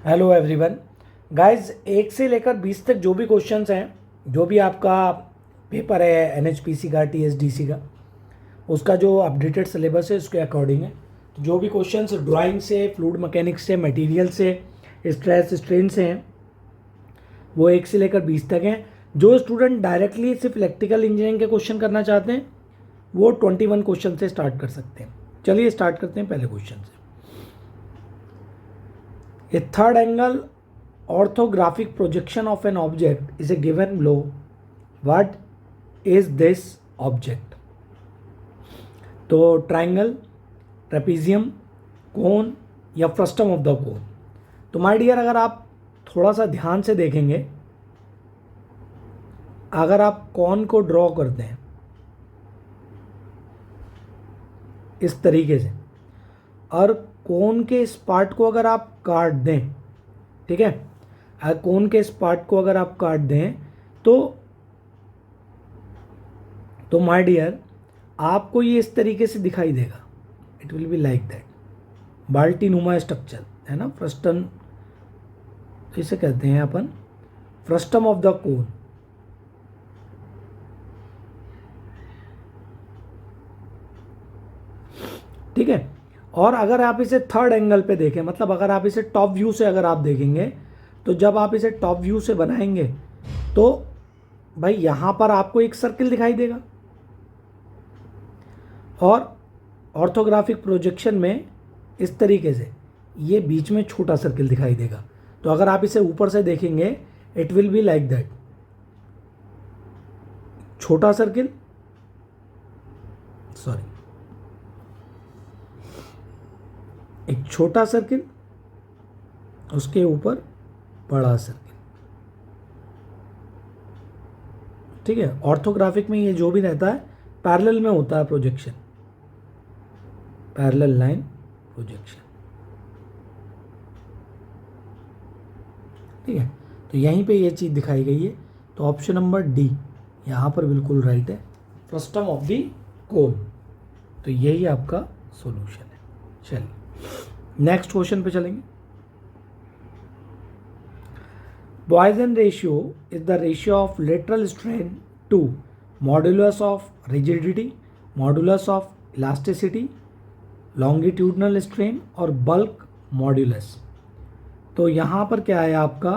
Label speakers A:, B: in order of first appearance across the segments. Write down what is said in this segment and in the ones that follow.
A: Hello everyone. Guys, 1 से लेकर 20 तक जो भी क्वेश्चंस हैं, जो भी आपका पेपर है एनएचपीसी का, टीएसडीसी का, उसका जो अपडेटेड सिलेबस है उसके अकॉर्डिंग है। तो जो भी क्वेश्चंस ड्राइंग से, फ्लूइड मैकेनिक्स से, मटेरियल से, स्ट्रेस स्ट्रेन से हैं, वो 1 से लेकर 20 तक हैं। जो स्टूडेंट डायरेक्टली सिर्फ इलेक्ट्रिकल इंजीनियरिंग के क्वेश्चन करना चाहते हैं वो 21 क्वेश्चन से स्टार्ट कर सकते हैं। चलिए स्टार्ट करते हैं पहले क्वेश्चन से। A third angle orthographic projection of an object is a given below. What is this object? तो ट्राइंगल, ट्रेपीजियम, कोन या फ्रस्टम ऑफ द कोन। तो माय डियर, अगर आप थोड़ा सा ध्यान से देखेंगे, अगर आप कॉन को ड्रॉ करते हैं इस तरीके से और कोन के इस पार्ट को अगर आप काट दें, ठीक है, कोन के इस पार्ट को अगर आप काट दें तो माय डियर आपको ये इस तरीके से दिखाई देगा। It will be like that, बाल्टी नुमा स्ट्रक्चर है ना, फ्रस्टम इसे कहते हैं अपन, फ्रस्टम ऑफ द कोन। ठीक है। और अगर आप इसे थर्ड एंगल पे देखें, मतलब अगर आप इसे टॉप व्यू से अगर आप देखेंगे, तो जब आप इसे टॉप व्यू से बनाएंगे तो भाई यहां पर आपको एक सर्किल दिखाई देगा और ऑर्थोग्राफिक प्रोजेक्शन में इस तरीके से ये बीच में छोटा सर्किल दिखाई देगा। तो अगर आप इसे ऊपर से देखेंगे it will be like that, छोटा सर्किल, सॉरी, एक छोटा सर्किल, उसके ऊपर बड़ा सर्किल। ठीक है। ऑर्थोग्राफिक में ये जो भी रहता है पैरेलल में होता है प्रोजेक्शन, पैरेलल लाइन प्रोजेक्शन। ठीक है। तो यहीं पे ये चीज़ दिखाई गई है। तो ऑप्शन नंबर डी यहाँ पर बिल्कुल राइट है, फ्रस्टम ऑफ दी कोन। तो यही आपका सॉल्यूशन है। चलिए नेक्स्ट क्वेश्चन पे चलेंगे। Poisson ratio is the ratio of lateral strain to modulus of rigidity, modulus of elasticity, longitudinal strain और bulk modulus। तो यहाँ पर क्या है आपका,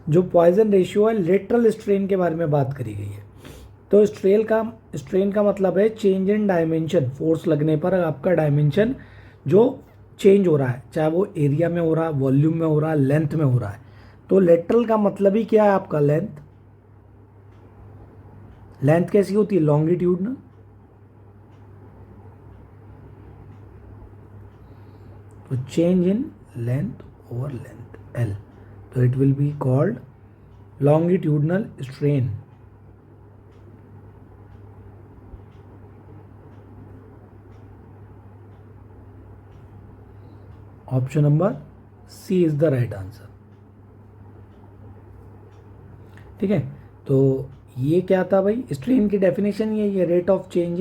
A: जो पॉइजन रेशियो है लेटरल स्ट्रेन के बारे में बात करी गई है। तो स्ट्रेन का मतलब है चेंज इन डायमेंशन, फोर्स लगने पर आपका डायमेंशन जो चेंज हो रहा है, चाहे वो एरिया में हो रहा है, वॉल्यूम में हो रहा है, लेंथ में हो रहा है। तो लेटरल का मतलब ही क्या है आपका, लेंथ। लेंथ कैसी होती है, लॉन्गिट्यूडनल। तो change in length over length L, तो it will be called longitudinal strain. Option number C is the right answer. ठीक है। तो ये क्या था भाई, स्ट्रेन की डेफिनेशन ये rate of change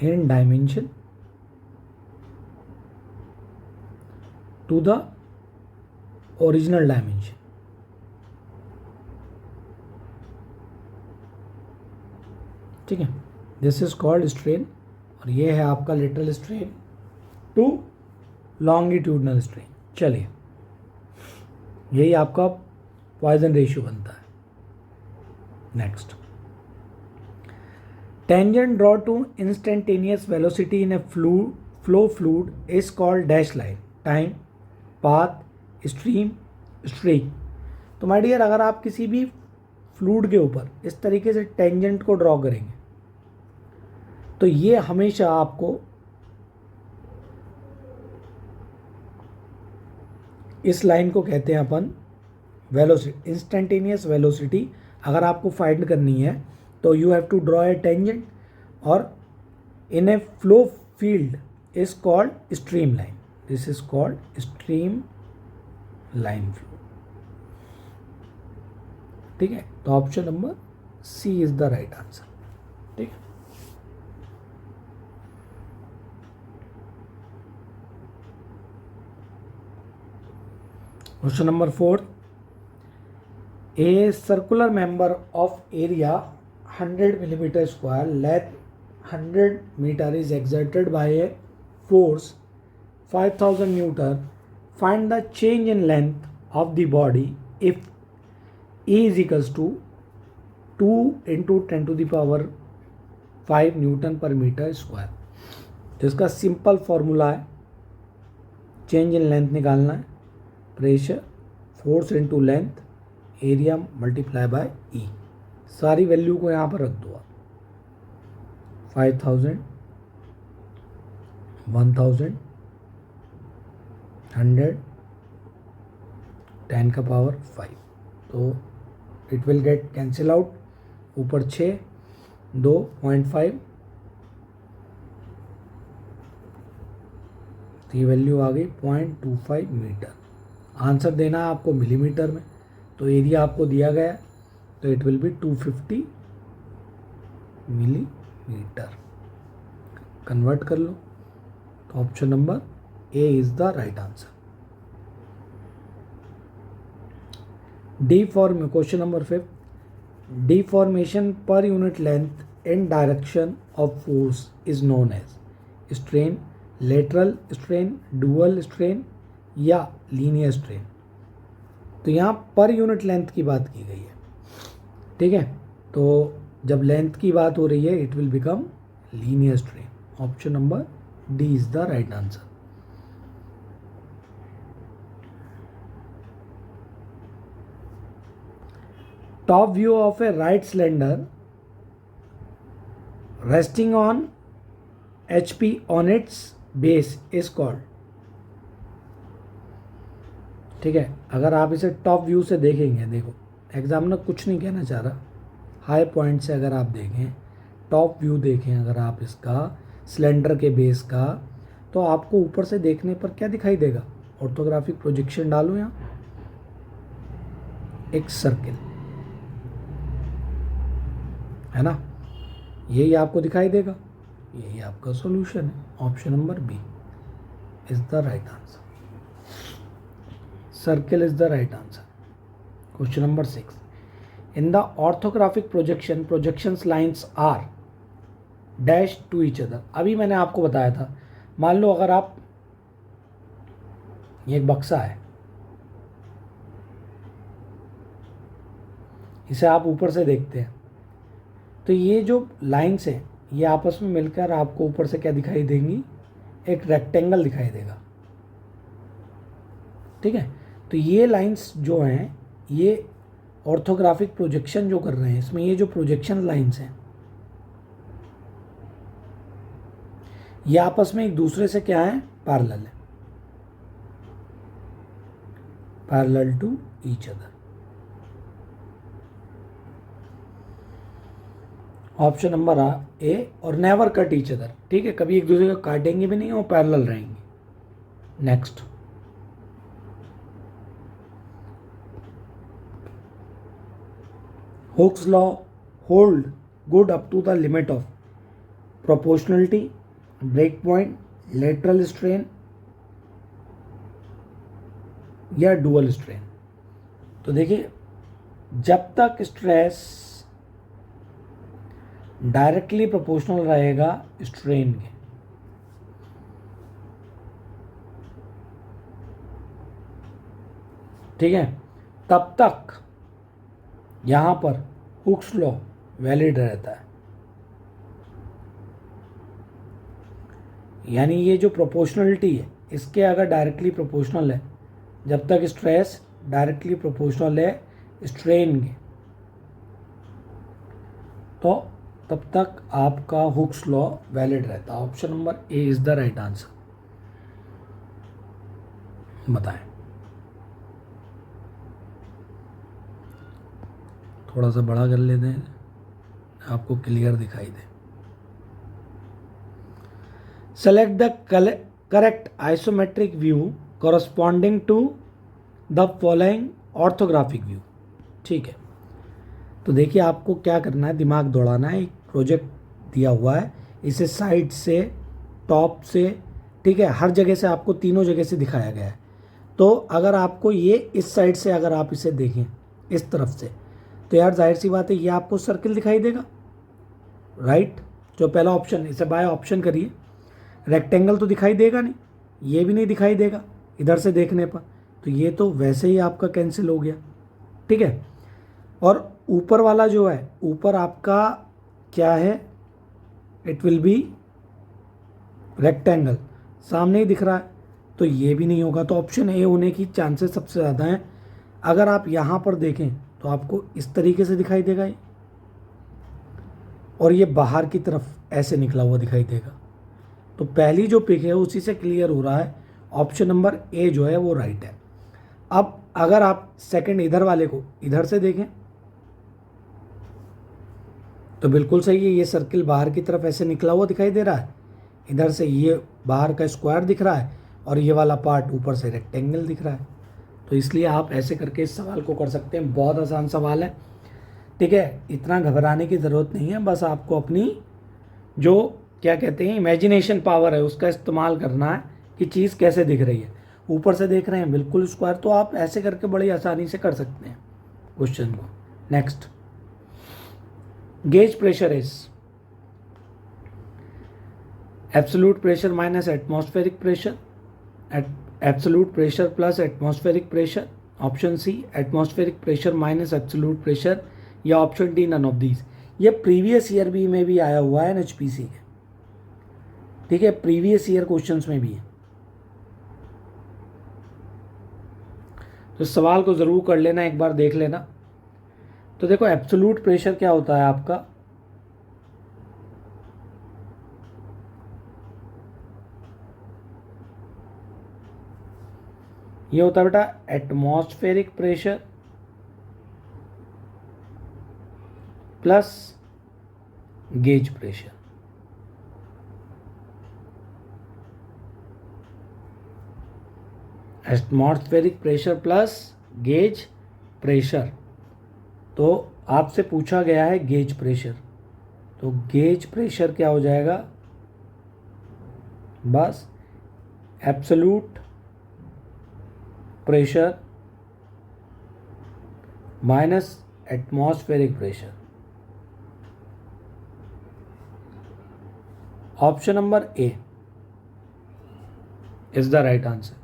A: in dimension to the original dimension. ठीक है, दिस इज कॉल्ड स्ट्रेन। और ये है आपका lateral strain to longitudinal strain. चलिए, यही आपका पॉइजन रेशियो बनता है। Next, tangent draw to instantaneous velocity in a flow fluid is called dash line, time, path, stream, streak. तो माय डियर, अगर आप किसी भी फ्लूइड के ऊपर इस तरीके से टेंजेंट को ड्रॉ करेंगे तो ये हमेशा आपको इस लाइन को कहते हैं अपन वेलोसिटी, इंस्टेंटेनियस वेलोसिटी। अगर आपको फाइंड करनी है तो you have to draw a tangent और in a flow field is called stream line. This is called stream line flow. ठीक है। तो option number C is the right answer. ठीक है। Question number 4, a circular member of area 100 millimeter square, length 100 meter is exerted by a force 5000 Newton. Find the change in length of the body if E is equals to 2 into 10 to the power 5 newton पर metre square. तो इसका simple formula है, change in length निकालना है, pressure force into length area multiply by E. सारी value को यहाँ पर रख दो आप, 5000, 1000, 100, 10 का पावर 5, तो it will get cancel out. ऊपर 6, 2.5, तो ये वैल्यू आ गई 0.25 मीटर। आंसर देना है आपको मिलीमीटर में, तो एरिया आपको दिया गया, तो it will B 250 millimetre. Convert कर लो, तो option number A is the right answer. Question number 5, deformation per unit length in direction of force is known as strain, lateral strain, dual strain या linear strain. तो यहाँ per unit length की बात की गई है, ठीक है, तो जब लेंथ की बात हो रही है it will become linear strain. Option number D is the right answer. Top view of a right cylinder resting on HP on its base is called, ठीक है। अगर आप इसे टॉप व्यू से देखेंगे, देखो एग्जामिनर कुछ नहीं कहना चाह रहा, हाई पॉइंट से अगर आप देखें, टॉप व्यू देखें अगर आप इसका सिलेंडर के बेस का, तो आपको ऊपर से देखने पर क्या दिखाई देगा? ऑर्थोग्राफिक प्रोजेक्शन डालो यहाँ, एक सर्किल है ना, यही आपको दिखाई देगा, यही आपका सॉल्यूशन है। Option number B is the right answer, circle is the right answer. Question number 6, in the orthographic projection projections lines are dash to each other. अभी मैंने आपको बताया था, मान लो अगर आप, ये एक बक्सा है, इसे आप ऊपर से देखते हैं, तो ये जो लाइन्स हैं ये आपस में मिलकर आपको ऊपर से क्या दिखाई देंगी? एक रेक्टेंगल दिखाई देगा, ठीक है। तो ये लाइन्स जो हैं, ये ऑर्थोग्राफिक प्रोजेक्शन जो कर रहे हैं, इसमें ये जो प्रोजेक्शन लाइन्स हैं ये आपस में एक दूसरे से क्या है? पैरेलल है, parallel to each other. Option number A, और नेवर कट ईच अदर, ठीक है, कभी एक दूसरे को काटेंगे भी नहीं और पैरेलल रहेंगे। Next, Hooke's law hold good up to the limit of proportionality, break point, lateral strain या डुअल स्ट्रेन। तो देखिए, जब तक स्ट्रेस डायरेक्टली प्रोपोर्शनल रहेगा स्ट्रेन के, ठीक है, तब तक यहां पर हुक्स लॉ वैलिड रहता है। यानी ये जो प्रोपोर्शनलिटी है, इसके अगर डायरेक्टली प्रोपोर्शनल है, जब तक स्ट्रेस डायरेक्टली प्रोपोर्शनल है स्ट्रेन के, तो तब तक आपका हुक्स लॉ वैलिड रहता है। Option number A is the right answer. बताएं, थोड़ा सा बड़ा कर लेते हैं, आपको क्लियर दिखाई दे। Select the correct isometric view corresponding to the following orthographic view, ठीक है। तो देखिए, आपको क्या करना है, दिमाग दौड़ाना है। एक प्रोजेक्ट दिया हुआ है, इसे साइड से, टॉप से, ठीक है, हर जगह से आपको तीनों जगह से दिखाया गया है। तो अगर आपको ये इस साइड से अगर आप इसे देखें इस तरफ से, तो यार जाहिर सी बात है ये आपको सर्किल दिखाई देगा, राइट। जो पहला ऑप्शन, इसे बाय ऑप्शन करिए, रेक्टेंगल तो दिखाई देगा नहीं, ये भी नहीं दिखाई देगा इधर से देखने पर, तो ये तो वैसे ही आपका कैंसिल हो गया, ठीक है। और ऊपर वाला जो है, ऊपर आपका क्या है, इट विल बी रेक्टेंगल, सामने ही दिख रहा है, तो ये भी नहीं होगा। तो ऑप्शन ए होने की चांसेस सबसे ज़्यादा हैं। अगर आप यहाँ पर देखें तो आपको इस तरीके से दिखाई देगा ये, और ये बाहर की तरफ ऐसे निकला हुआ दिखाई देगा। तो पहली जो पिक है उसी से क्लियर हो रहा है, ऑप्शन नंबर ए जो है वो राइट है। अब अगर आप सेकंड इधर वाले को इधर से देखें तो बिल्कुल सही है, ये सर्किल बाहर की तरफ ऐसे निकला हुआ दिखाई दे रहा है, इधर से ये बाहर का स्क्वायर दिख रहा है, और ये वाला पार्ट ऊपर से रेक्टेंगल दिख रहा है। तो इसलिए आप ऐसे करके इस सवाल को कर सकते हैं। बहुत आसान सवाल है, ठीक है, इतना घबराने की ज़रूरत नहीं है। बस आपको अपनी जो क्या कहते हैं इमेजिनेशन पावर है उसका इस्तेमाल करना है कि चीज़ कैसे दिख रही है। ऊपर से देख रहे हैं बिल्कुल स्क्वायर, तो आप ऐसे करके बड़ी आसानी से कर सकते हैं क्वेश्चन को। Next, gauge pressure is absolute pressure minus atmospheric pressure, absolute pressure plus atmospheric pressure, option C atmospheric pressure minus absolute pressure, या option D none of these. ये प्रीवियस ईयर भी में भी आया हुआ है एनएचपीसी के, ठीक है, प्रीवियस ईयर क्वेश्चंस में भी है। तो इस सवाल को ज़रूर कर लेना, एक बार देख लेना। तो देखो एब्सोल्यूट प्रेशर क्या होता है आपका, ये होता है बेटा atmospheric pressure plus gauge pressure. Atmospheric pressure plus gauge pressure. तो आपसे पूछा गया है गेज प्रेशर, तो गेज प्रेशर क्या हो जाएगा, बस absolute pressure minus atmospheric pressure. Option number A is the right answer.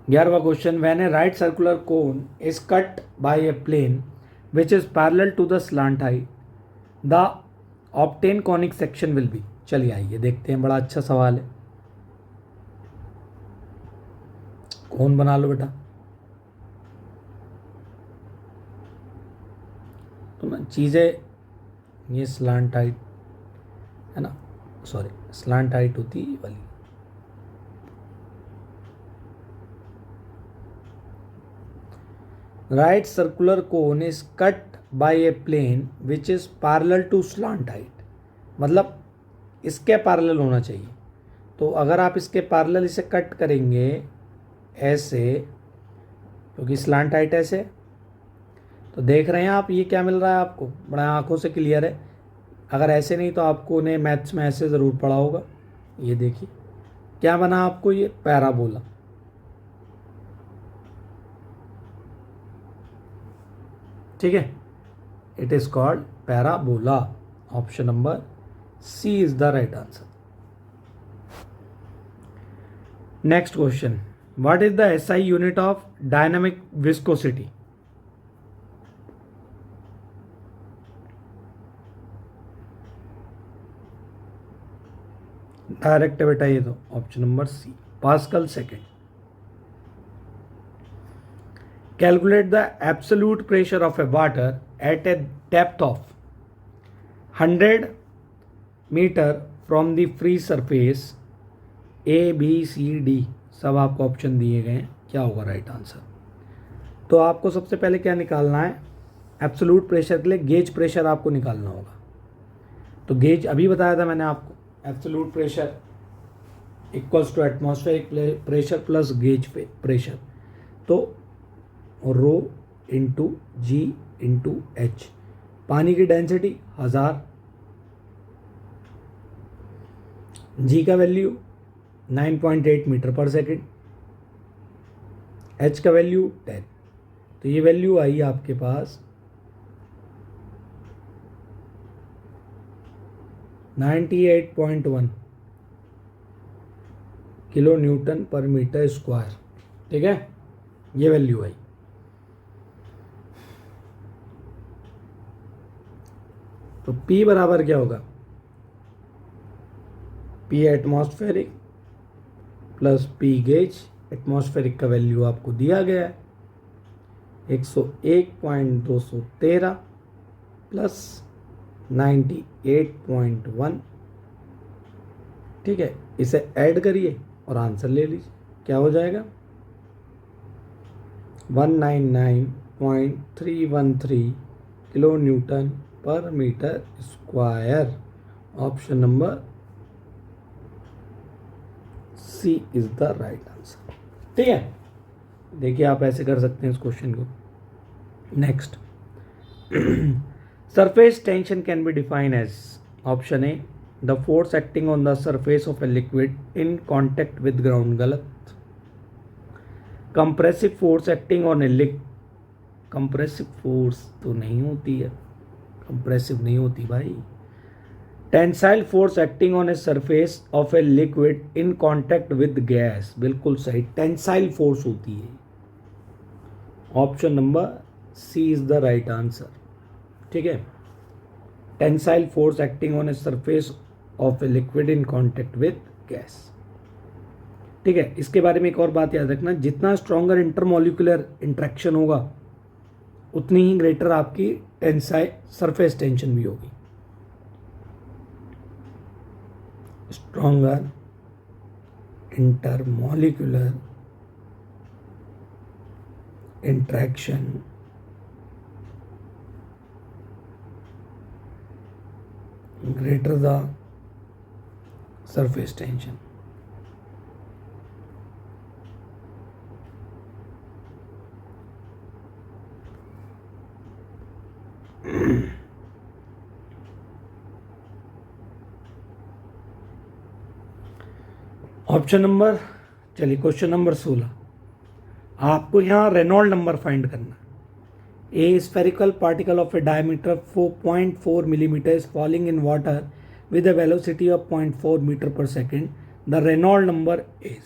A: ग्यारहवा question, when a right circular cone is cut by a plane which is parallel to the slant height, the obtain conic section will be. चलिए आइए देखते हैं, बड़ा अच्छा सवाल है। कौन बना लो बेटा, तो ना चीज़ें, ये स्लांट हाइट है ना, सॉरी स्लांट हाइट होती है वाली, right circular cone is cut by a plane which is parallel to slant height, मतलब इसके पैरेलल होना चाहिए। तो अगर आप इसके पैरेलल इसे कट करेंगे ऐसे, क्योंकि स्लांट हाइट ऐसे, तो देख रहे हैं आप ये क्या मिल रहा है आपको, बड़ा आंखों से क्लियर है। अगर ऐसे नहीं तो आपको ने मैथ्स में ऐसे ज़रूर पढ़ा होगा। ये देखिए क्या बना आपको, ये पैराबोला, ठीक है, it is called parabola. Option number C is the right answer. Next question, what is the SI unit of dynamic viscosity. Direct है बेटा ये तो, option number C pascal second. Calculate the absolute pressure of a water at a depth of 100 metre from the free surface, A B C D सब आपको option दिए गए हैं, क्या होगा राइट आंसर। तो आपको सबसे पहले क्या निकालना है, एब्सोल्यूट प्रेशर के लिए गेज प्रेशर आपको निकालना होगा। तो गेज अभी बताया था मैंने आपको, absolute pressure equals to atmospheric pressure plus gauge pressure, तो rho into G into H. पानी की डेंसिटी 1000, जी का वैल्यू 9.8 मीटर पर सेकेंड, एच का वैल्यू 10। तो ये वैल्यू आई आपके पास 98.1 किलो न्यूटन पर मीटर स्क्वायर। ठीक है, ये वैल्यू आई। तो P बराबर क्या होगा, P atmospheric plus P gauge. Atmospheric का वैल्यू आपको दिया गया है 101.213 प्लस 98.1। ठीक है, इसे ऐड करिए और आंसर ले लीजिए, क्या हो जाएगा 199.313 किलो न्यूटन पर metre square. Option number C is the right answer. ठीक है, देखिए आप ऐसे कर सकते हैं इस क्वेश्चन को। Next, surface tension can be define as, option A the force acting on the surface of a liquid in contact with ground, गलत। Compressive force acting on a compressive force तो नहीं होती है, कंप्रेसिव नहीं होती भाई। Tensile force acting on a surface of a liquid in contact with gas, बिल्कुल सही, टेंसाइल फोर्स होती है। Option number C is the right answer. ठीक है, tensile force acting on a surface of a liquid in contact with gas. ठीक है, इसके बारे में एक और बात याद रखना, जितना स्ट्रॉन्गर इंटरमोलिकुलर इंट्रैक्शन होगा उतनी ही ग्रेटर आपकी टेंसाइल सरफेस टेंशन भी होगी। Stronger intermolecular interaction greater the surface tension। Option number, चलिए क्वेश्चन नंबर 16, आपको यहाँ रेनॉल्ड नंबर फाइंड करना। A spherical particle of a diameter 4.4 millimetre is falling in water with a velocity of 0.4 metre पर second, the Reynold number is.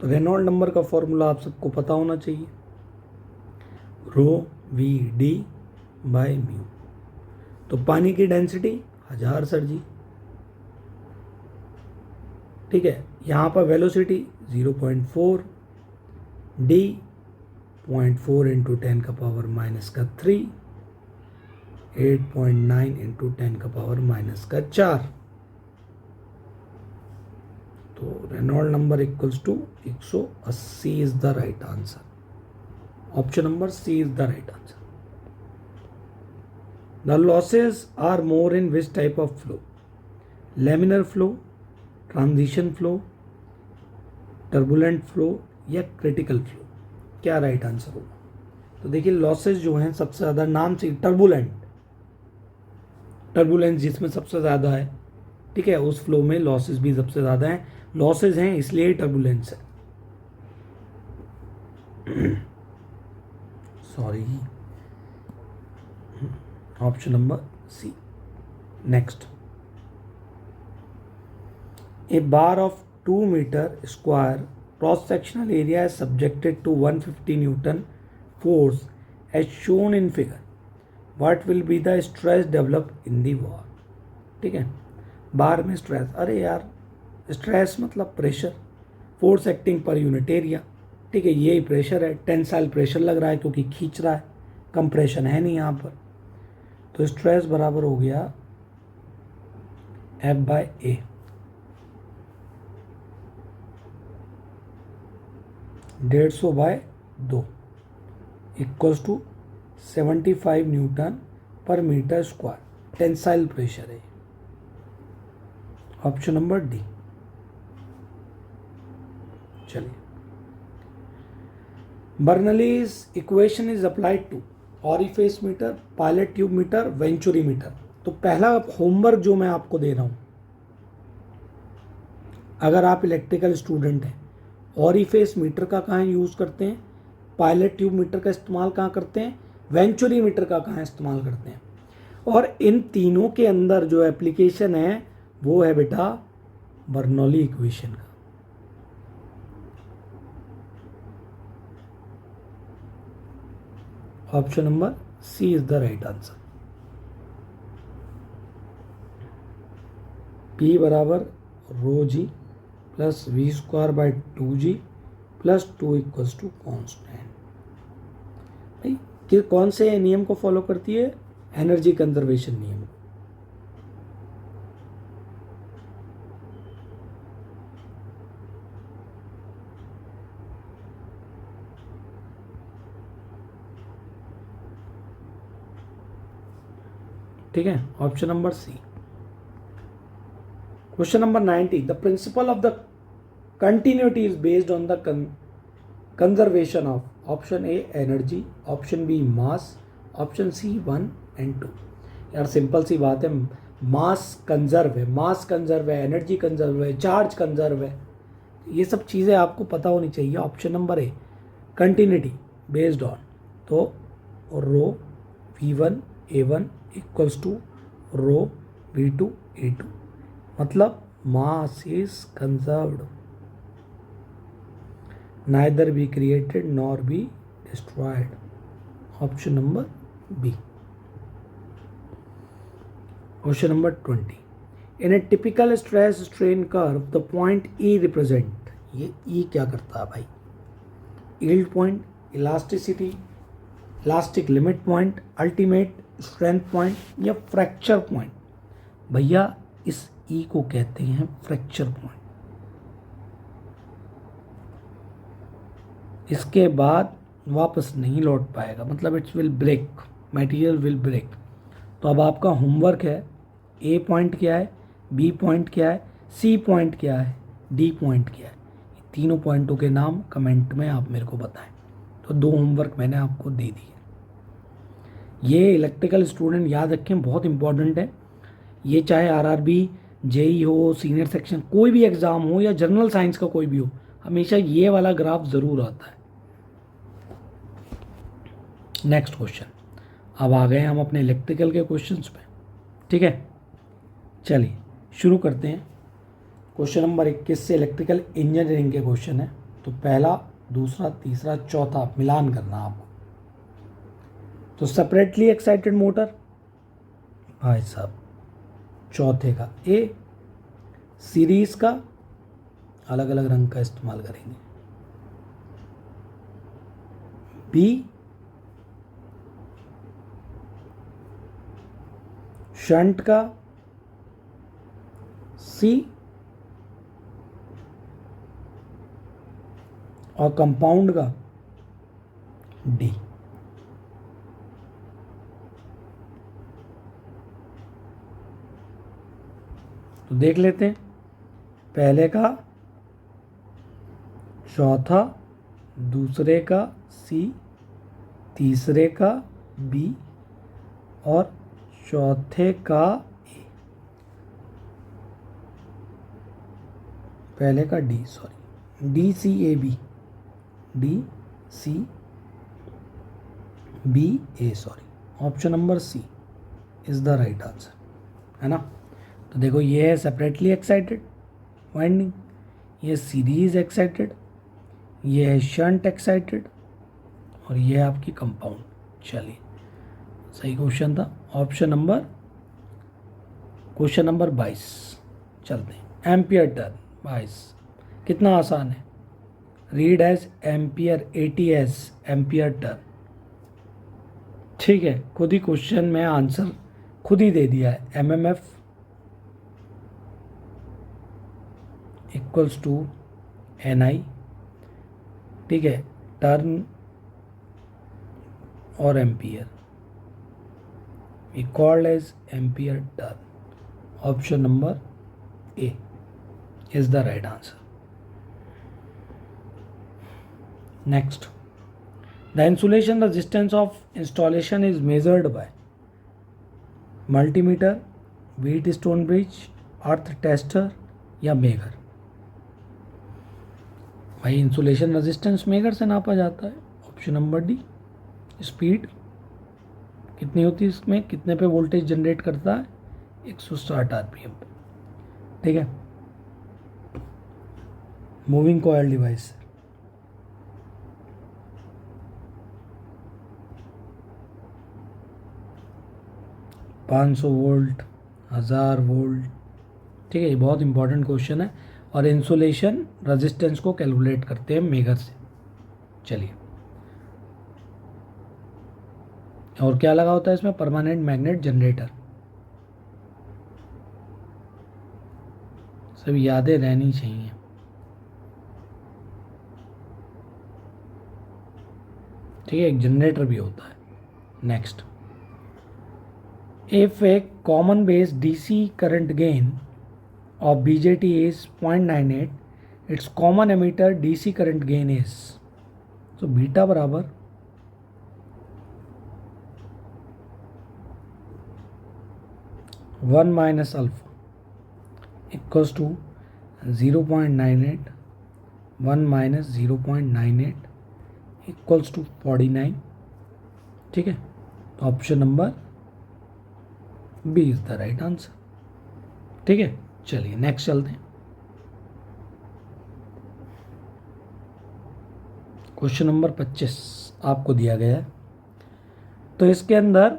A: तो Reynold number का formula आप सबको पता होना चाहिए, rho V D by mu. तो पानी की डेंसिटी 1000 सर जी। ठीक है, यहाँ पर वेलोसिटी 0.4, डी 0.4 इंटू 10 का पावर माइनस का 3, 8.9 इंटू 10 का पावर माइनस का 4। तो Reynold number equals to 180 is the right answer. Option number C is the right answer. The losses are more in which type of flow, laminar flow, transition flow, turbulent flow या critical flow, क्या right answer होगा। तो देखिए losses जो हैं सबसे ज़्यादा, नाम से टर्बुलेंस जिसमें सबसे ज़्यादा है, ठीक है, उस फ्लो में लॉसेस भी सबसे ज़्यादा हैं। लॉसेस हैं इसलिए टर्बुलेंस है, sorry. Option number C. Next, a bar of 2 meter square cross sectional area is subjected to 150 Newton force as shown in figure. What will be the stress developed in the bar? ठीक है, बार में stress, अरे यार stress मतलब pressure, force acting per unit area. ठीक है, यही pressure है, टेंसाइल प्रेशर लग रहा है क्योंकि खींच रहा है, कंप्रेशन है नहीं यहाँ पर। तो स्ट्रेस बराबर हो गया F by a, 150 by 2 equals to 75 newton पर मीटर स्क्वायर, टेंसाइल प्रेशर है। Option number D. चलिए, Bernoulli's equation is applied to orifice meter, pilot tube meter, venturi meter. तो पहला होमवर्क जो मैं आपको दे रहा हूं, अगर आप इलेक्ट्रिकल स्टूडेंट हैं, ऑरिफेस मीटर का कहाँ यूज़ करते हैं, पायलट ट्यूब मीटर का इस्तेमाल कहाँ करते हैं, वेंचुरी मीटर का कहाँ इस्तेमाल करते हैं। और इन तीनों के अंदर जो एप्लीकेशन है वो है बेटा बर्नौली इक्वेशन का। Option number C is the right answer. P बराबर rho g plus v square by 2g plus 2 equals to constant. भाई कि कौन से नियम को फॉलो करती है, एनर्जी कंजर्वेशन नियम को। ठीक है, option number C. Question number 90, the principle of the continuity is based on the conservation of option A energy, option B mass, option C 1 and 2। यार सिंपल सी बात है, मास कंजर्व है, एनर्जी कंजर्व है, चार्ज कंजर्व है, ये सब चीज़ें आपको पता होनी चाहिए। Option number A continuity based on, तो rho V1 A1 equals to row V2 A2, मतलब mass is conserved, neither be created nor be destroyed. Option number B. Question number 20, in a typical stress strain curve the point E represent, ये E क्या करता है भाई, yield point, elasticity, elastic limit point, ultimate strength point या fracture point. भैया इस ई को कहते हैं फ्रैक्चर पॉइंट। इसके बाद वापस नहीं लौट पाएगा, मतलब it's will break, material will break. तो अब आपका होमवर्क है, ए पॉइंट क्या है, बी पॉइंट क्या है, सी पॉइंट क्या है, डी पॉइंट क्या है, तीनों पॉइंटों के नाम कमेंट में आप मेरे को बताएं। तो 2 होमवर्क मैंने आपको दे दिए। ये इलेक्ट्रिकल स्टूडेंट याद रखें, बहुत इंपॉर्टेंट है ये, चाहे आरआरबी, जेई हो, सीनियर सेक्शन कोई भी एग्ज़ाम हो या जनरल साइंस का कोई भी हो, हमेशा ये वाला ग्राफ ज़रूर आता है। नेक्स्ट क्वेश्चन, अब आ गए हम अपने इलेक्ट्रिकल के क्वेश्चंस पे। ठीक है, चलिए शुरू करते हैं। क्वेश्चन नंबर 21 से इलेक्ट्रिकल इंजीनियरिंग के क्वेश्चन है। तो पहला, दूसरा, तीसरा, चौथा मिलान करना आपको। तो सेपरेटली एक्साइटेड मोटर, भाई साहब चौथे का ए, सीरीज का अलग अलग रंग का इस्तेमाल करेंगे, बी शंट का, सी और कंपाउंड का डी। तो देख लेते हैं, पहले का चौथा, दूसरे का सी, तीसरे का बी और चौथे का ए, पहले का D, sorry D C A B, D C B A, sorry option number C is the right answer, है ना। तो देखो ये है सेपरेटली एक्साइटेड वाइंडिंग, ये सीरीज एक्साइटेड, ये है शंट एक्साइटेड और ये है आपकी कंपाउंड। चलिए सही क्वेश्चन था, ऑप्शन नंबर, क्वेश्चन नंबर 22 चलते हैं। एम्पियर टर्न 22 कितना आसान है, read as ampere, ATS ampere turn. ठीक है, खुद ही क्वेश्चन में आंसर खुद ही दे दिया है, MMF इक्वल्स टू NI। ठीक है, टर्न और ampere called as ampere turn. Option number A is the right answer. Next, the insulation resistance of installation is measured by multimeter, wheat stone bridge, earth tester या megger. भाई insulation resistance megger से नापा जाता है। Option number D. Speed कितनी होती है इसमें, कितने पे वोल्टेज जनरेट करता है, 160 आरपीएम पे। ठीक है। Moving coil device 500 volt, 1000 volt. ठीक है, ये बहुत इंपॉर्टेंट क्वेश्चन है। और इंसुलेशन रेजिस्टेंस को कैलकुलेट करते हैं मेगर से। चलिए, और क्या लगा होता है इसमें, परमानेंट मैग्नेट जनरेटर। सब यादें रहनी चाहिए। ठीक है, एक जनरेटर भी होता है। Next, if A common base DC current gain of BJT is 0.98, its common emitter DC current gain is, so beta बराबर 1 minus alpha equals to 0.98, 1 minus 0.98 equals to 49। ठीक है, तो option number B is the right answer. ठीक है, चलिए next चलते हैं। Question number 25 आपको दिया गया है। तो इसके अंदर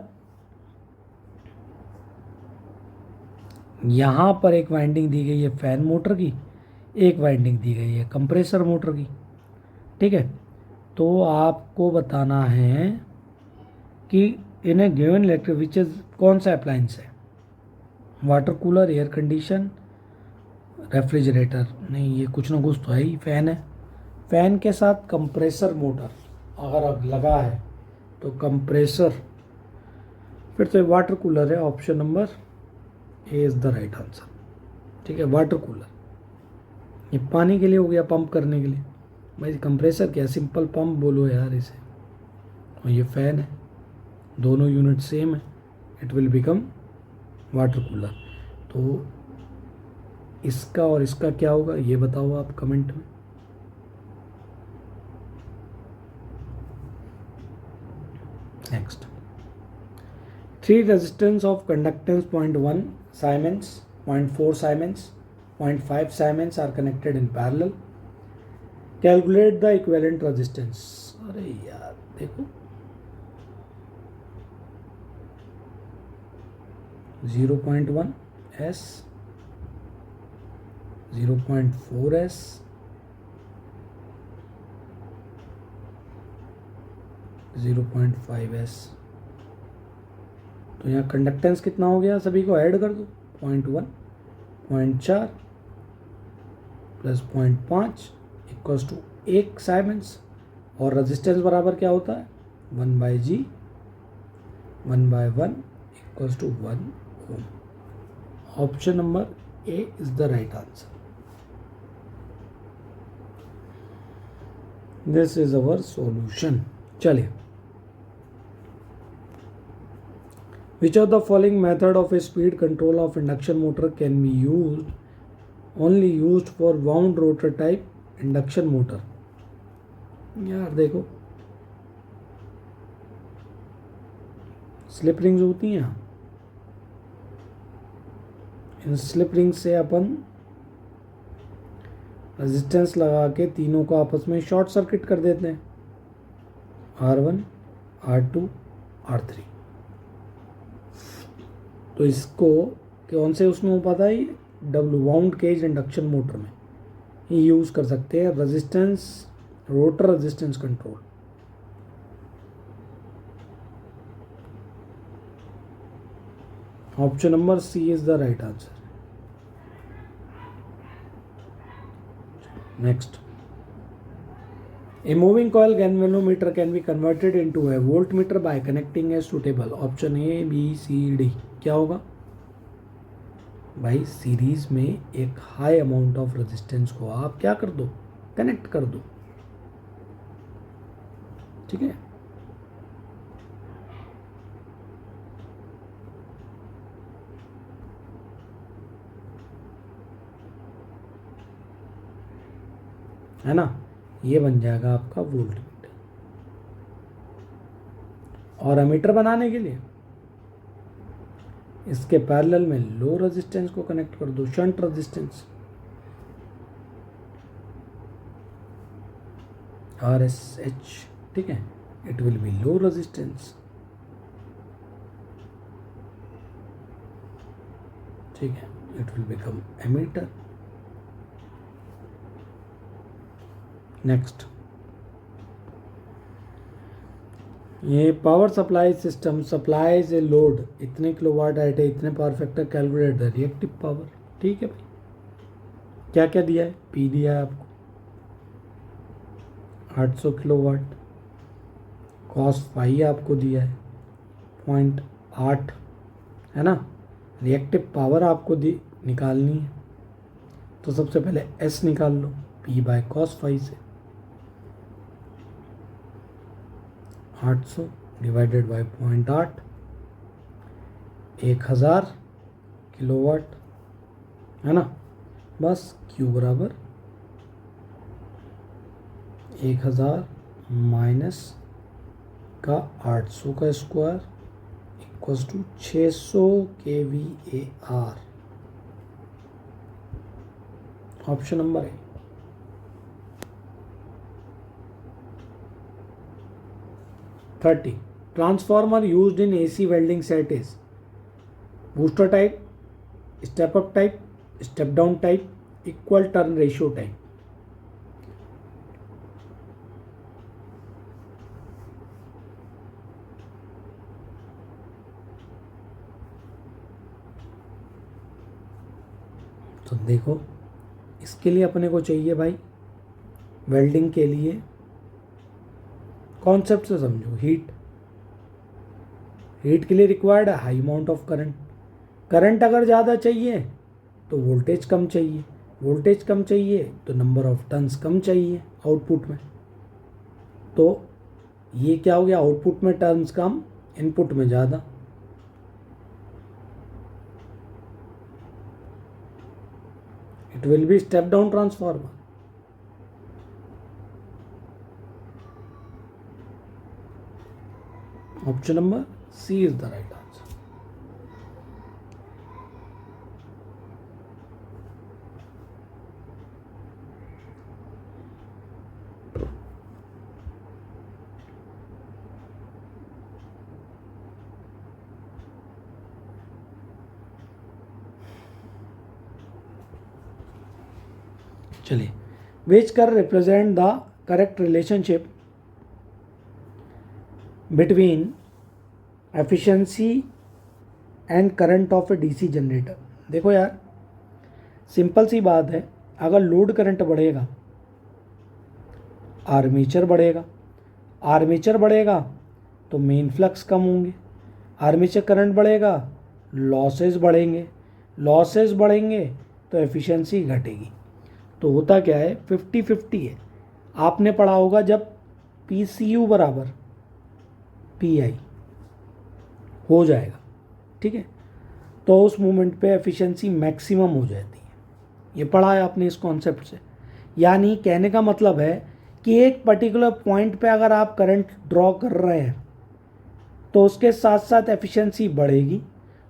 A: यहाँ पर एक वाइंडिंग दी गई है फैन मोटर की, एक वाइंडिंग दी गई है कंप्रेसर मोटर की। ठीक है, तो आपको बताना है कि इन्हें गिवन इलेक्ट्रिक विच इज कौन सा अप्लायंस है, water cooler, air condition, refrigerator. नहीं, ये कुछ ना कुछ तो है ही, फैन है। फैन के साथ कंप्रेसर मोटर अगर लगा है तो कंप्रेसर, फिर तो वाटर कूलर है। Option number A is the right answer. ठीक है, वाटर कूलर ये पानी के लिए हो गया, पंप करने के लिए। भाई कंप्रेसर क्या, सिंपल पंप बोलो यार इसे। और ये फैन है, दोनों यूनिट सेम है, it will become water cooler. तो इसका और इसका क्या होगा ये बताओ आप कमेंट में। Next, 3 resistance of conductance 0.1 Siemens, 0.4 Siemens, 0.5 Siemens are connected in parallel. Calculate the equivalent resistance। अरे यार देखो, 0.1 S, 0.4 S, 0.5 S। तो यहाँ कंडक्टेंस कितना हो गया, सभी को ऐड कर दो। 0.1, 0.4 प्लस 0.5 इक्वल्स टू 1 साइमेंस। और रेजिस्टेंस बराबर क्या होता है, 1/G, 1/1 equals to 1 ohm. Option number A is the right answer. This is our solution. चलिए, which of the following method of a speed control of induction motor can be only used for wound rotor type induction motor। यार देखो, slip rings होती हैं, इन slip ring से अपन resistance लगा के तीनों को आपस में शॉर्ट सर्किट कर देते हैं, R1, R2, R3। तो इसको कौन से उसमें हो पाता है, W wound cage induction motor में ही यूज़ कर सकते हैं, resistance, rotor resistance control. Option number C is the right answer. Next, a moving coil galvanometer can be converted into a voltmeter by connecting a suitable, option A B C D. क्या होगा भाई, series में एक high amount of resistance को आप क्या कर दो, कनेक्ट कर दो। ठीक है ना। ये बन जाएगा आपका वोल्ट मीटर। और अमीटर बनाने के लिए इसके पैरेलल में लो रेजिस्टेंस को कनेक्ट कर दो, शंट रेजिस्टेंस RSH, ठीक है, it will be low resistance, ठीक है, it will become ammeter. Next, ये power supply system supplies a load इतने किलोवाट एट इतने power factor, calculate the reactive power. ठीक है भाई, क्या क्या दिया है, P दिया है आपको 800 किलोवाट, कॉस फाई आपको दिया है 0.8, है ना। रिएक्टिव पावर आपको निकालनी है, तो सबसे पहले S निकाल लो, P बाय कॉस फाई से 800 डिवाइडेड बाय 0.8, 1000 किलोवाट, है ना। बस Q बराबर 1000 माइनस का 800 का square equals to 600 kVAR। Option number है 30। Transformer used in AC welding set is booster type, step up type, step down type, equal turn ratio type. तो देखो, इसके लिए अपने को चाहिए भाई, वेल्डिंग के लिए कॉन्सेप्ट से समझो, हीट के लिए रिक्वायर्ड है high amount of current. Current अगर ज़्यादा चाहिए तो वोल्टेज कम चाहिए, वोल्टेज कम चाहिए तो नंबर ऑफ टर्न्स कम चाहिए आउटपुट में। तो ये क्या हो गया, आउटपुट में टर्न्स कम, इनपुट में ज़्यादा। It will B step down transformer. Option number C is the right answer. चलिए, which curve represent the correct relationship between efficiency and current of A DC generator. देखो यार, सिंपल सी बात है, अगर लोड करंट बढ़ेगा आर्मेचर बढ़ेगा, armature बढ़ेगा तो मेन फ्लक्स कम होंगे, आर्मेचर करंट बढ़ेगा लॉसेस बढ़ेंगे, लॉसेस बढ़ेंगे तो एफिशिएंसी घटेगी। तो होता क्या है, 50-50 है। आपने पढ़ा होगा जब PCU बराबर PI हो जाएगा, ठीक है, तो उस मोमेंट पे एफिशिएंसी मैक्सिमम हो जाती है। ये पढ़ा है आपने इस कॉन्सेप्ट से। यानी कहने का मतलब है कि एक पर्टिकुलर पॉइंट पे अगर आप करंट ड्रॉ कर रहे हैं तो उसके साथ साथ एफिशिएंसी बढ़ेगी,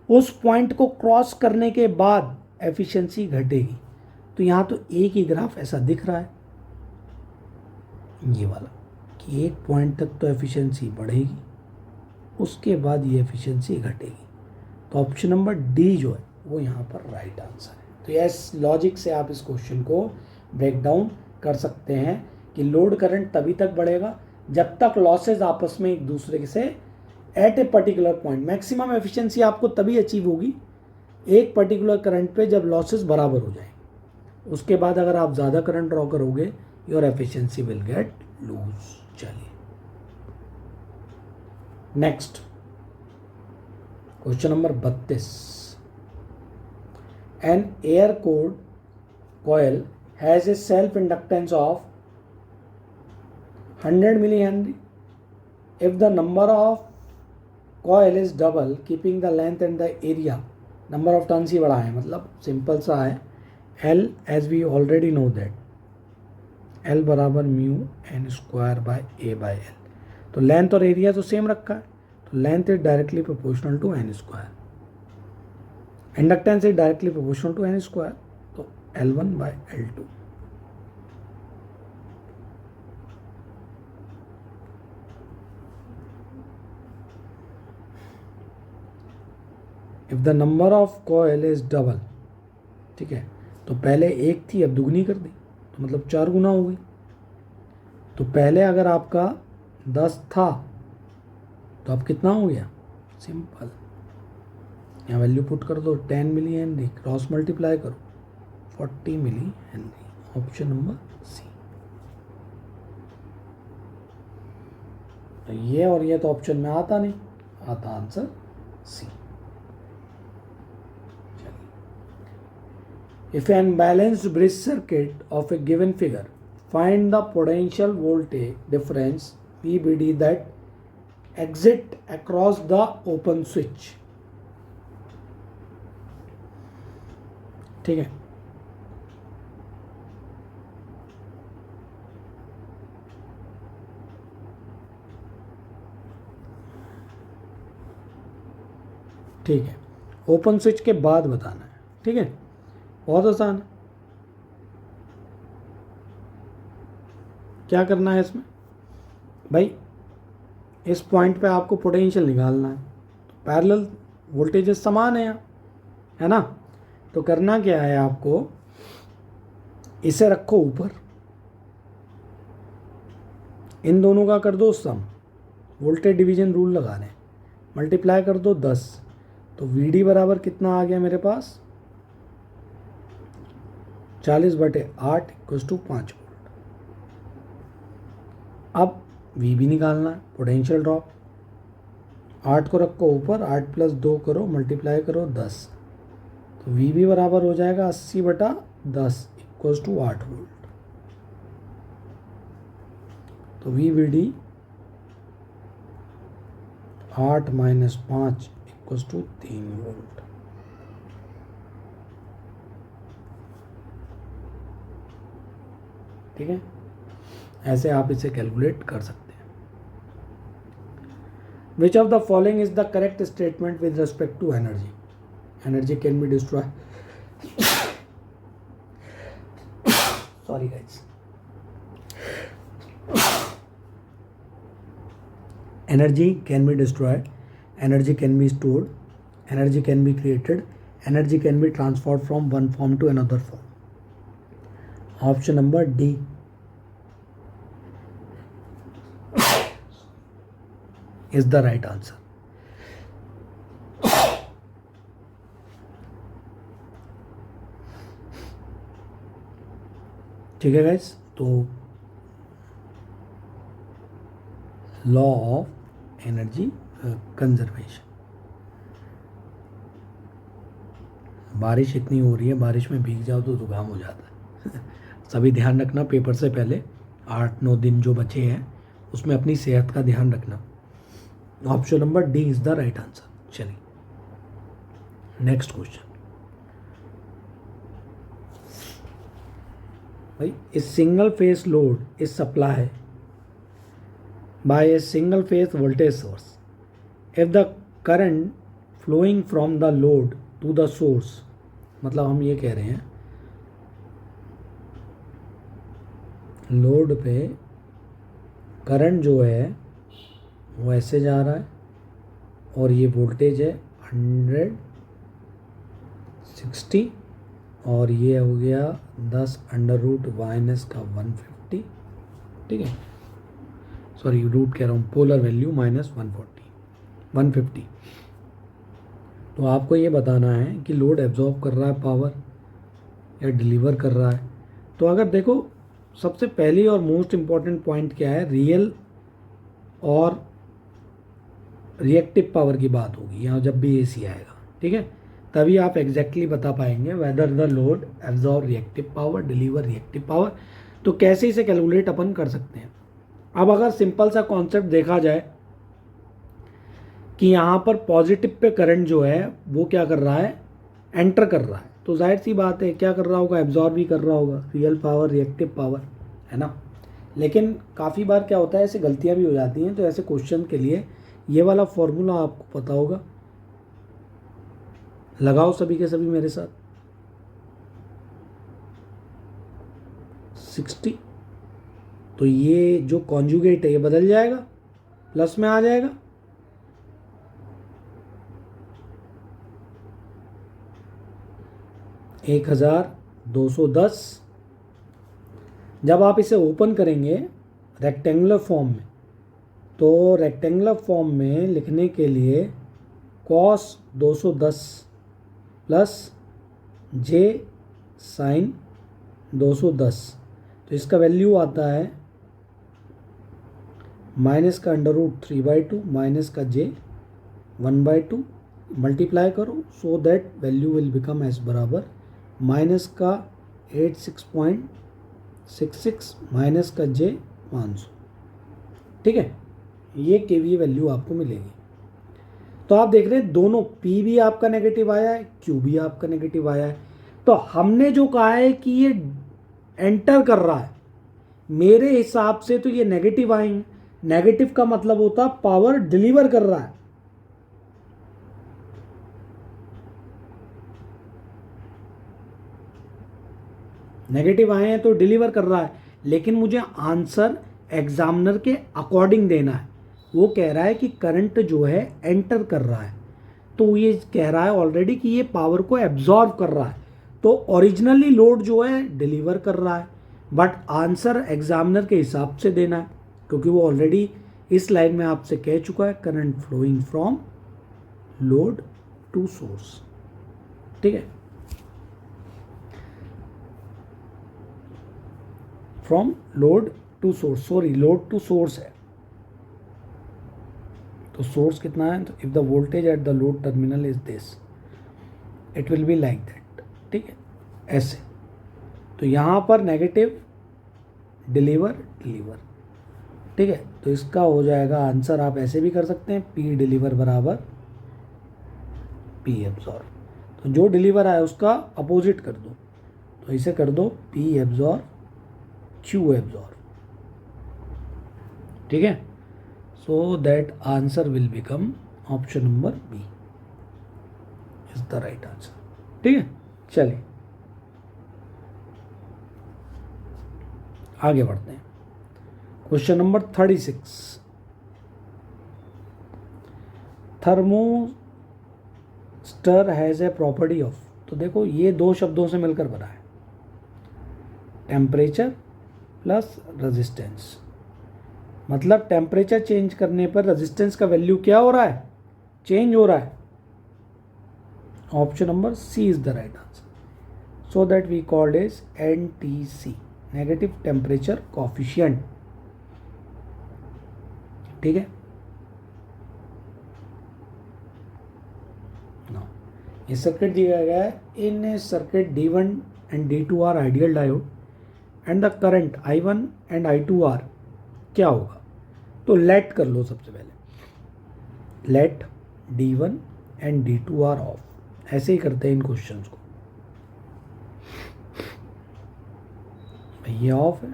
A: उस पॉइंट को क्रॉस करने के बाद एफिशिएंसी घटेगी। तो यहाँ तो एक ही ग्राफ ऐसा दिख रहा है, ये वाला, कि एक पॉइंट तक तो एफिशिएंसी बढ़ेगी, उसके बाद ये एफिशिएंसी घटेगी। तो ऑप्शन नंबर डी जो है वो यहाँ पर राइट आंसर है। तो यस, लॉजिक से आप इस क्वेश्चन को ब्रेक डाउन कर सकते हैं कि लोड करंट तभी तक बढ़ेगा जब तक लॉसेज आपस में एक दूसरे से at a particular point, maximum efficiency आपको तभी अचीव होगी एक पर्टिकुलर करंट पे जब लॉसेज बराबर हो जाए। उसके बाद अगर आप ज़्यादा करंट ड्रॉ करोगे, your efficiency will get lose. चलिए next, question number 32। An air cored coil has a self inductance of 100 millihenry. If the number of coil is double, keeping the length and the area, number of turns ही बड़ा है, मतलब simple सा है, L as we already know that L बराबर mu N square by A by L. तो length और area तो same रखा है, तो length is directly proportional to N square, inductance is directly proportional to N square, तो L1 by L2। If the number of coil is double, ठीक है, तो पहले एक थी अब दुगनी कर दी, तो मतलब 4 गुना हो गई। तो पहले अगर आपका 10 था तो अब कितना हो गया, सिंपल, यहाँ वैल्यू पुट कर दो 10 मिली हेनरी, क्रॉस मल्टीप्लाई करो 40 milli henry. Option number C. ये और ये तो ऑप्शन में आता नहीं, आता answer C. If an balanced bridge circuit of a given figure, find the potential voltage difference VBD that exit across the open switch। ठीक है, ठीक है, ओपन स्विच के बाद बताना है, ठीक है, बहुत आसान है। क्या करना है इसमें भाई, इस पॉइंट पे आपको पोटेंशियल निकालना है, तो पैरेलल वोल्टेजेस समान है यहाँ, है ना। तो करना क्या है आपको, इसे रखो ऊपर, इन दोनों का कर दो सम, वोल्टेज डिवीजन रूल लगा लें, मल्टीप्लाई कर दो 10, तो VD बराबर कितना आ गया मेरे पास 40/8 = 5 वोल्ट। अब VB निकालना है, पोटेंशियल ड्रॉप, 8 को रखो ऊपर, 8 + 2 करो, मल्टीप्लाई करो 10, तो VB बराबर हो जाएगा 80/10 = 8 वोल्ट। तो VBD 8 - 5 = 3 वोल्ट। ठीक है, ऐसे आप इसे कैलकुलेट कर सकते हैं। Which of the following is the correct statement with respect to energy. Energy can be destroy, sorry guys, energy can be destroyed, energy can be stored, energy can be created, energy can be transferred from one form to another form। Option number D is the right answer। ठीक है guys, तो law of energy conservation. बारिश इतनी हो रही है, बारिश में भीग जाओ तो जुकाम हो जाता है। सभी ध्यान रखना, पेपर से पहले 8-9 दिन जो बचे हैं उसमें अपनी सेहत का ध्यान रखना। Option number D is the right answer. चलिए नेक्स्ट क्वेश्चन। भाई, a single phase load is supply by a single phase voltage source if the current flowing from the load to the source, मतलब हम ये कह रहे हैं load पे current जो है वो ऐसे जा रहा है और ये वोल्टेज है 160 और ये हो गया 10√- 150, ठीक है, सॉरी रूट कह रहा हूँ, पोलर वैल्यू -150। तो आपको ये बताना है कि लोड एब्जॉर्ब कर रहा है पावर या डिलीवर कर रहा है। तो अगर देखो, सबसे पहली और मोस्ट इम्पॉर्टेंट पॉइंट क्या है, रियल और रिएक्टिव पावर की बात होगी यहाँ जब भी AC आएगा, ठीक है, तभी आप एग्जैक्टली बता पाएंगे whether the load absorb reactive power, deliver reactive power. तो कैसे इसे कैलकुलेट अपन कर सकते हैं। अब अगर सिंपल सा कॉन्सेप्ट देखा जाए कि यहाँ पर पॉजिटिव पे करंट जो है वो क्या कर रहा है, एंटर कर रहा है, तो जाहिर सी बात है क्या कर रहा होगा, एब्जॉर्ब ही कर रहा होगा, रियल पावर रिएक्टिव पावर, है ना। लेकिन काफ़ी बार क्या होता है, ऐसे गलतियाँ भी हो जाती हैं। तो ऐसे क्वेश्चन के लिए ये वाला फॉर्मूला आपको पता होगा, लगाओ सभी के सभी मेरे साथ। 60, तो ये जो कॉन्जुगेट है ये बदल जाएगा, प्लस में आ जाएगा, एक 1210। जब आप इसे ओपन करेंगे रेक्टेंगुलर फॉर्म में, तो रेक्टेंगुलर फॉर्म में लिखने के लिए कॉस 210 प्लस जे साइन 210, तो इसका वैल्यू आता है माइनस का √3/2 माइनस का जे 1/2, मल्टीप्लाई करो so that value will become as बराबर माइनस का 86.66 माइनस का जे 500। ठीक है, ये केवीए वैल्यू आपको मिलेगी। तो आप देख रहे हैं दोनों P भी आपका नेगेटिव आया है, Q भी आपका नेगेटिव आया है। तो हमने जो कहा है कि ये एंटर कर रहा है, मेरे हिसाब से तो ये नेगेटिव आएंगे। नेगेटिव का मतलब होता है पावर डिलीवर कर रहा है। नेगेटिव आए हैं तो डिलीवर कर रहा है, लेकिन मुझे आंसर एग्जामिनर के अकॉर्डिंग देना है। वो कह रहा है कि करंट जो है एंटर कर रहा है, तो ये कह रहा है ऑलरेडी कि ये पावर को एब्जॉर्व कर रहा है। तो ओरिजिनली लोड जो है डिलीवर कर रहा है, बट आंसर एग्जामिनर के हिसाब से देना है, क्योंकि वो ऑलरेडी इस लाइन में आपसे कह चुका है current flowing from load to source. ठीक है, from load to source, sorry load to source है, तो सोर्स कितना है, तो if the voltage at the load terminal is this it will be like that. ठीक है, ऐसे। तो यहाँ पर नेगेटिव डिलीवर डिलीवर। ठीक है, तो इसका हो जाएगा आंसर, आप ऐसे भी कर सकते हैं, P डिलीवर बराबर P एब्जॉर्ब। तो जो डिलीवर आया उसका अपोजिट कर दो, तो इसे कर दो P एब्जॉर्ब Q एब्जॉर्ब। ठीक है, so that answer will become option number B is the right answer. ठीक है, चलिए आगे बढ़ते हैं। Question number 36, thermistor has a property of. तो देखो ये दो शब्दों से मिलकर बना है, टेम्परेचर प्लस रेजिस्टेंस। मतलब टेम्परेचर चेंज करने पर रेजिस्टेंस का वैल्यू क्या हो रहा है, चेंज हो रहा है। Option number C is the right answer, so that we called is NTC, negative temperature coefficient. ठीक है, ये सर्किट दिया गया है, in a circuit D1 and D2 are ideal diode and the current I1 and I2 are, क्या होगा। तो late कर लो सबसे पहले, late D1 and D2 are of. ऐसे ही करते हैं इन क्वेश्चंस को। ये ऑफ है,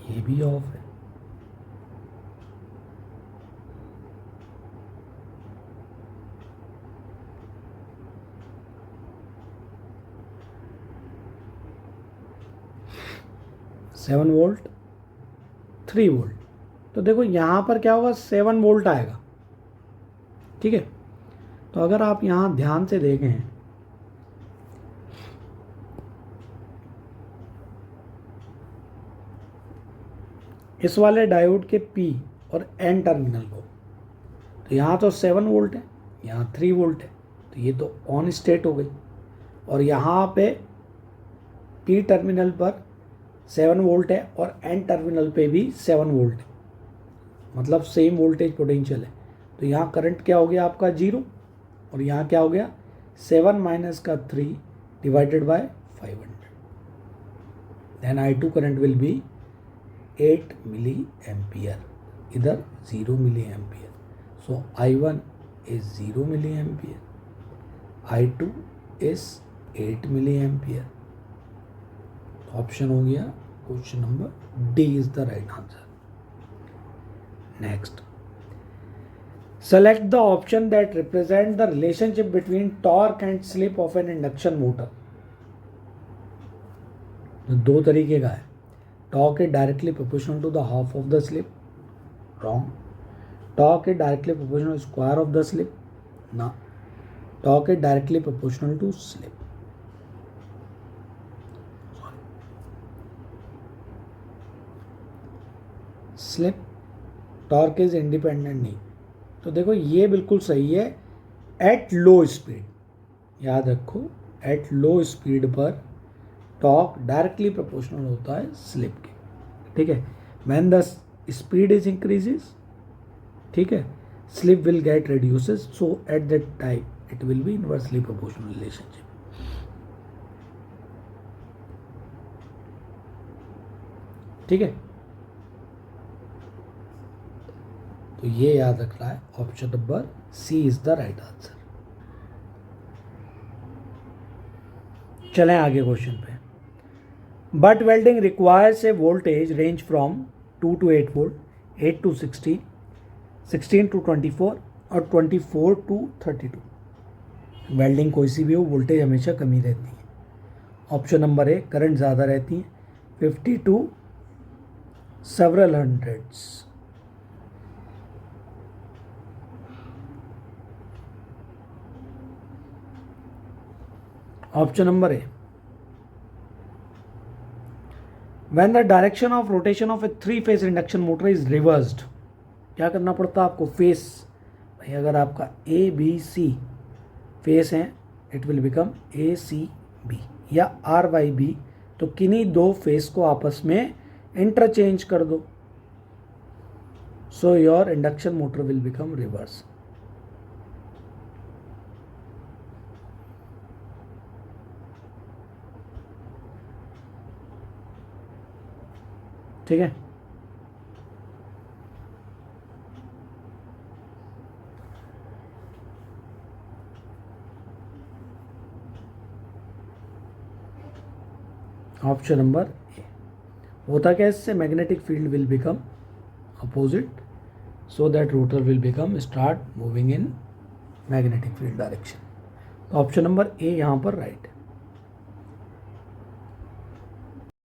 A: ये भी ऑफ है, सेवन वोल्ट 3 वोल्ट। तो देखो यहाँ पर क्या होगा, 7 वोल्ट आएगा। ठीक है, तो अगर आप यहाँ ध्यान से देखें, इस वाले डायोड के P और N टर्मिनल को, तो यहाँ तो 7 वोल्ट है, यहाँ 3 वोल्ट है, तो ये तो ऑन स्टेट हो गई। और यहाँ पे P टर्मिनल पर 7 वोल्ट है और N टर्मिनल पे भी 7 वोल्ट है, मतलब सेम वोल्टेज पोटेंशियल है। तो यहाँ करंट क्या हो गया आपका 0, और यहाँ क्या हो गया 7 माइनस का 3 divided by 500, then I2 current will be 8 milli ampere, इधर 0 milli ampere. So I1 is 0 milli ampere, I2 is 8 milli ampere. Option हो गया question number D is the right answer. Next, select the option that represent the relationship between torque and slip of an induction motor. दो तरीके का है. Torque is directly proportional to the half of the slip. Wrong. Torque is directly proportional square of the slip. ना. Torque is directly proportional to slip. Slip. Torque is independent नहीं. तो देखो ये बिल्कुल सही है. एट लो स्पीड, याद रखो, एट लो स्पीड पर टॉर्क डायरेक्टली प्रोपोर्शनल होता है स्लिप के. ठीक है. When the speed is increases, ठीक है, slip will get reduces. So at that time it will be inversely proportional relationship. ठीक है. तो ये याद रखना है. Option number C is the right answer. चलें आगे क्वेश्चन पे. But welding requires a voltage range from 2 to 8 volt, 8 to 16, 16 to 24 और 24 to 32. वेल्डिंग कोई सी भी हो, वोल्टेज हमेशा कमी रहती है. ऑप्शन नंबर ए, करंट ज़्यादा रहती है, 50 to several hundreds. Option number A, when the direction of rotation of a 3-phase induction motor is reversed. क्या करना पड़ता है आपको? फेस. भाई अगर आपका ए बी सी फेस है, it will become A C B या आर वाई बी. तो किन्हीं दो फेस को आपस में इंटरचेंज कर दो. So your induction motor will become reverse. ठीक है. ऑप्शन नंबर ए. होता क्या इससे? Magnetic field will become opposite, so that rotor will become start moving in magnetic field direction. तो ऑप्शन नंबर ए यहाँ पर राइट है.